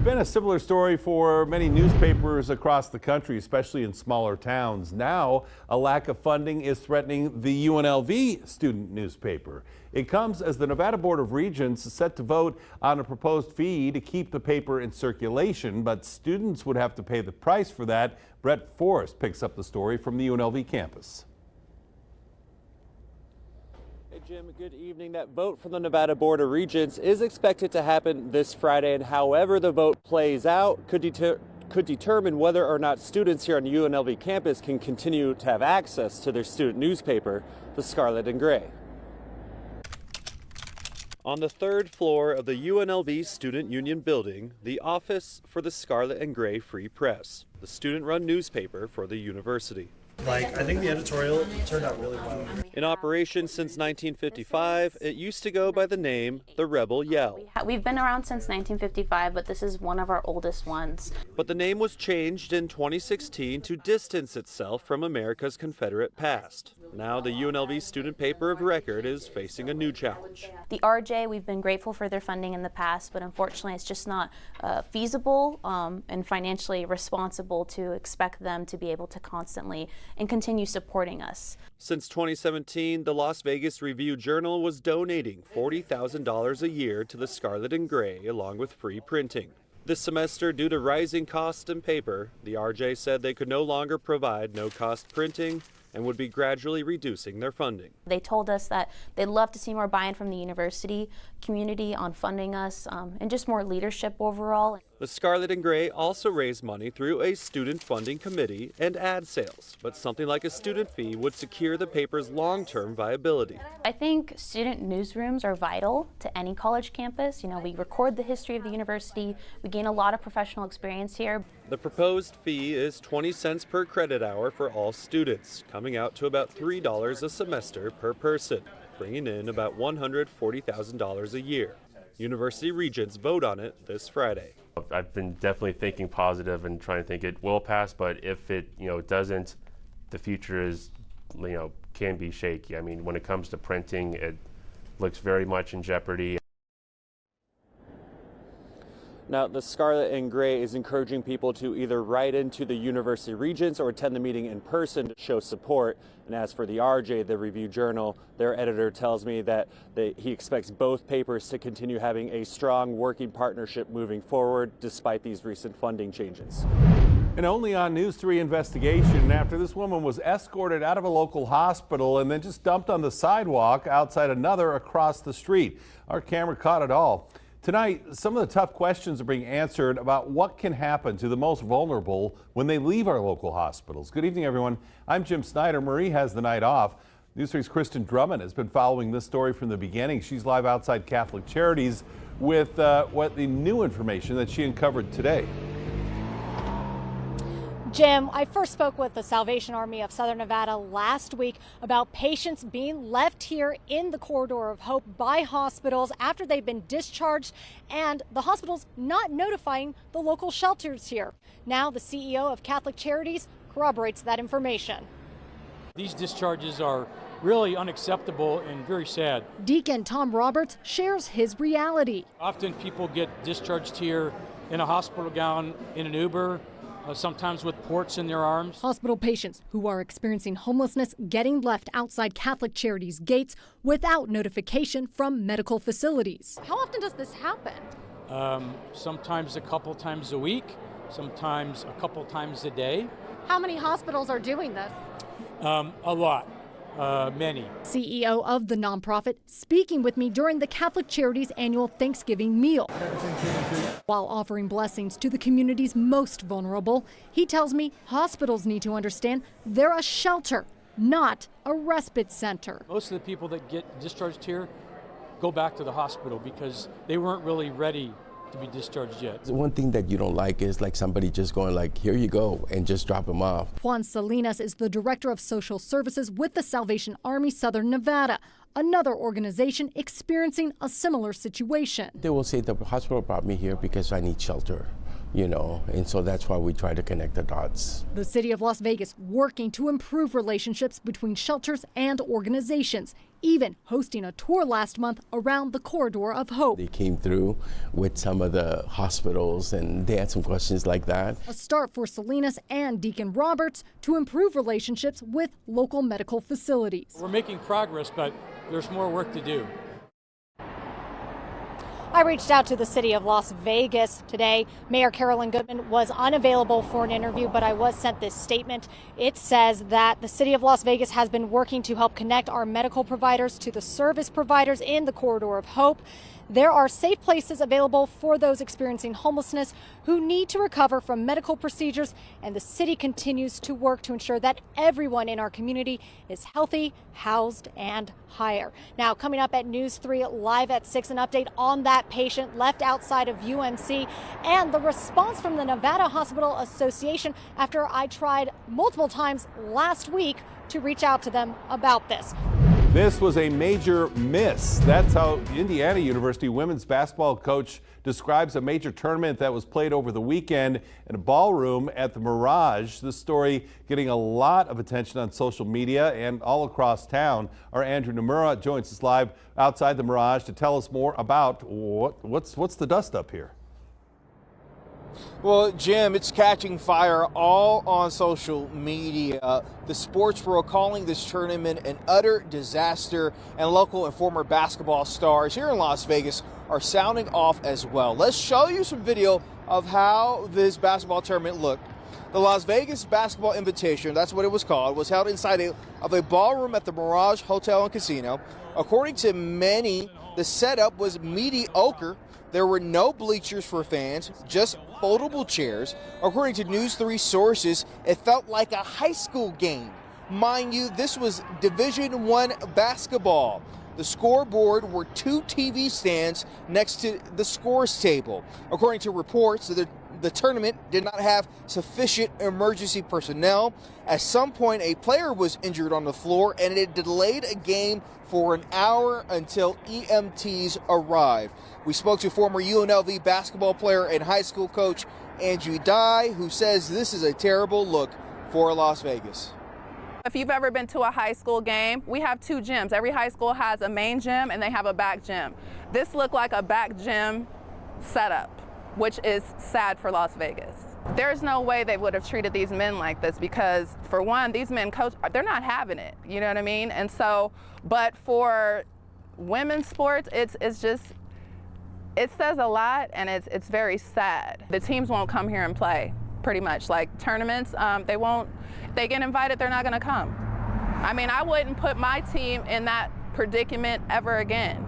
been a similar story for many newspapers across the country, especially in smaller towns. Now, a lack of funding is threatening the UNLV student newspaper. It comes as the Nevada Board of Regents is set to vote on a proposed fee to keep the paper in circulation, but students would have to pay the price for that. Brett Forrest picks up the story from the UNLV campus. Hey Jim, good evening. That vote from the Nevada Board of Regents is expected to happen this Friday, and however the vote plays out could determine whether or not students here on the UNLV campus can continue to have access to their student newspaper, the Scarlet and Gray. On the third floor of the UNLV Student Union building, the office for the Scarlet and Gray Free Press, the student-run newspaper for the university. I think the editorial turned out really well. In operation since 1955, it used to go by the name The Rebel Yell. We've been around since 1955, but this is one of our oldest ones. But the name was changed in 2016 to distance itself from America's Confederate past. Now the UNLV student paper of record is facing a new challenge. The RJ, we've been grateful for their funding in the past, but unfortunately it's just not feasible and financially responsible to expect them to be able to constantly and continue supporting us. Since 2017, the Las Vegas Review-Journal was donating $40,000 a year to the Scarlet and Gray along with free printing. This semester, due to rising costs in paper, the RJ said they could no longer provide no-cost printing and would be gradually reducing their funding. They told us that they'd love to see more buy-in from the university community on funding us and just more leadership overall. The Scarlet and Gray also raised money through a student funding committee and ad sales, but something like a student fee would secure the paper's long-term viability. I think student newsrooms are vital to any college campus. You know, we record the history of the university, we gain a lot of professional experience here. The proposed fee is 20 cents per credit hour for all students, coming out to about $3 a semester per person, bringing in about $140,000 a year. University Regents vote on it this Friday. I've been definitely thinking positive and trying to think it will pass, but if it doesn't, the future is can be shaky. I mean, when it comes to printing, it looks very much in jeopardy. Now, the Scarlet and Gray is encouraging people to either write into the University Regents or attend the meeting in person to show support. And as for the RJ, the Review-Journal, their editor tells me that he expects both papers to continue having a strong working partnership moving forward despite these recent funding changes. And only on News 3 investigation after this woman was escorted out of a local hospital and then just dumped on the sidewalk outside another across the street. Our camera caught it all. Tonight, some of the tough questions are being answered about what can happen to the most vulnerable when they leave our local hospitals. Good evening, everyone. I'm Jim Snyder. Marie has the night off. News 3's Kristen Drummond has been following this story from the beginning. She's live outside Catholic Charities with what the new information that she uncovered today. Jim, I first spoke with the Salvation Army of Southern Nevada last week about patients being left here in the Corridor of Hope by hospitals after they've been discharged and the hospitals not notifying the local shelters here. Now the CEO of Catholic Charities corroborates that information. These discharges are really unacceptable and very sad. Deacon Tom Roberts shares his reality. Often people get discharged here in a hospital gown, in an Uber, sometimes with ports in their arms. Hospital patients who are experiencing homelessness getting left outside Catholic Charities gates without notification from medical facilities. How often does this happen? Sometimes a couple times a week, sometimes a couple times a day. How many hospitals are doing this? A lot. Many. CEO of the nonprofit speaking with me during the Catholic Charities annual Thanksgiving meal. While offering blessings to the community's most vulnerable, he tells me hospitals need to understand they're a shelter, not a respite center. Most of the people that get discharged here go back to the hospital because they weren't really ready to be discharged yet. One thing that you don't like is somebody just going here you go and just drop them off. Juan Salinas is the director of social services with the Salvation Army Southern Nevada, another organization experiencing a similar situation. They will say the hospital brought me here because I need shelter and so that's why we try to connect the dots. The city of Las Vegas working to improve relationships between shelters and organizations, even hosting a tour last month around the Corridor of Hope. They came through with some of the hospitals and they had some questions like that. A start for Salinas and Deacon Roberts to improve relationships with local medical facilities. We're making progress, but there's more work to do. I reached out to the city of Las Vegas today. Mayor Carolyn Goodman was unavailable for an interview, but I was sent this statement. It says that the city of Las Vegas has been working to help connect our medical providers to the service providers in the Corridor of Hope. There are safe places available for those experiencing homelessness who need to recover from medical procedures, and the city continues to work to ensure that everyone in our community is healthy, housed, and higher. Now, coming up at News 3 Live at 6, an update on that patient left outside of UNC and the response from the Nevada Hospital Association after I tried multiple times last week to reach out to them about this. This was a major miss. That's how Indiana University women's basketball coach describes a major tournament that was played over the weekend in a ballroom at the Mirage. This story getting a lot of attention on social media and all across town. Our Andrew Nomura joins us live outside the Mirage to tell us more about what's the dust up here. Well, Jim, it's catching fire all on social media. The sports world calling this tournament an utter disaster, and local and former basketball stars here in Las Vegas are sounding off as well. Let's show you some video of how this basketball tournament looked. The Las Vegas Basketball Invitation, that's what it was called, was held inside of a ballroom at the Mirage Hotel and Casino. According to many, the setup was mediocre. There were no bleachers for fans, just foldable chairs. According to News 3 sources, it felt like a high school game. Mind you, this was Division I basketball. The scoreboard were 2 TV stands next to the scores table. According to reports, the tournament did not have sufficient emergency personnel. At some point, a player was injured on the floor, and it delayed a game for an hour until EMTs arrived. We spoke to former UNLV basketball player and high school coach Andrew Dye, who says this is a terrible look for Las Vegas. If you've ever been to a high school game, we have 2 gyms. Every high school has a main gym and they have a back gym. This looked like a back gym setup, which is sad for Las Vegas. There's no way they would have treated these men like this because, for one, these men coach, they're not having it, you know what I mean? And so, but for women's sports, it's just, it says a lot, and it's very sad. The teams won't come here and play, pretty much. Like tournaments, they won't, they get invited, they're not gonna come. I mean, I wouldn't put my team in that predicament ever again.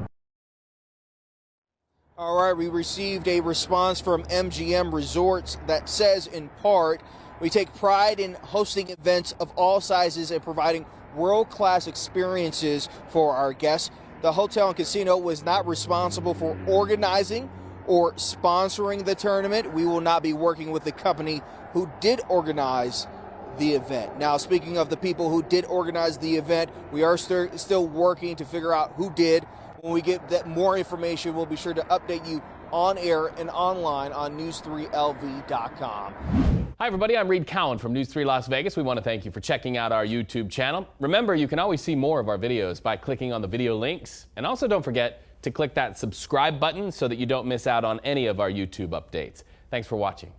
All right, we received a response from MGM Resorts that says, in part, we take pride in hosting events of all sizes and providing world-class experiences for our guests. The hotel and casino was not responsible for organizing or sponsoring the tournament. We will not be working with the company who did organize the event. Now, speaking of the people who did organize the event, we are still working to figure out who did. When we get that more information, we'll be sure to update you on air and online on news3lv.com. Hi everybody, I'm Reed Cowan from News 3 Las Vegas. We want to thank you for checking out our YouTube channel. Remember, you can always see more of our videos by clicking on the video links. And also don't forget to click that subscribe button so that you don't miss out on any of our YouTube updates. Thanks for watching.